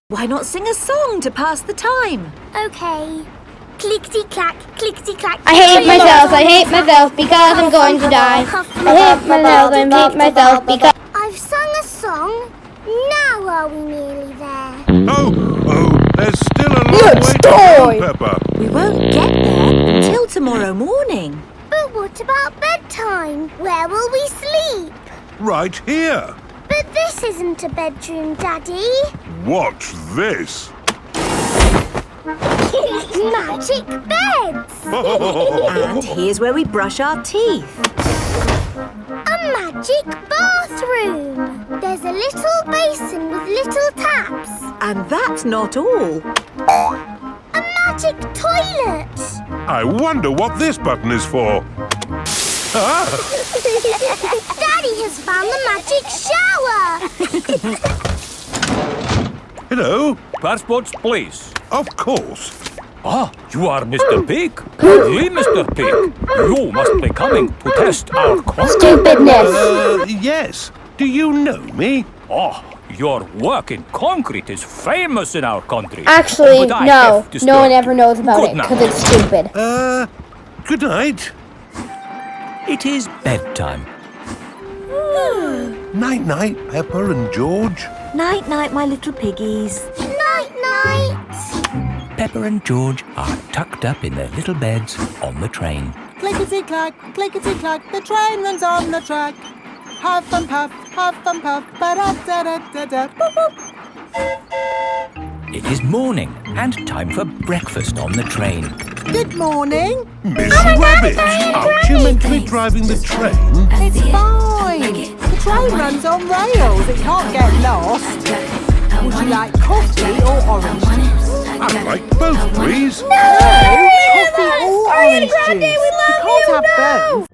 Why not sing a song to pass the time? Okay. Clickety-clack, clickety-clack. I hate myself because I'm going to die. I hate myself because... I've sung a song. Now are we nearly there? Oh, there's still a long way to go, Peppa. We won't get there until tomorrow morning. But what about bedtime? Where will we sleep? Right here. But this isn't a bedroom, Daddy. Watch this. Magic beds! And here's where we brush our teeth. A magic bathroom! There's a little basin with little taps. And that's not all. A magic toilet! I wonder what this button is for. Daddy has found the magic shower! Hello? Passports, please. Of course. Ah, you are Mr. Pig. Hey, Mr. Pig. You must be coming to test our concrete. Stupidness. Yes. Do you know me? Oh, your work in concrete is famous in our country. Actually, But I no. have to No one start. ever knows about Good it night. because it's stupid. Good night. It is bedtime. Night-night, Peppa and George. Night-night, my little piggies. Night-night! Peppa and George are tucked up in their little beds on the train. Clickety-clack, clickety-clack, the train runs on the track. Huff and puff, ba-da-da-da-da, boop-boop. It is morning and time for breakfast on the train. Good morning. Miss Rabbit. Aren't you meant to be driving the train? It's fine. The train runs on rails. It can't get lost. Would you like coffee or orange juice? I'd like both, please. No, coffee or orange juice. Grande, we love you can't have both.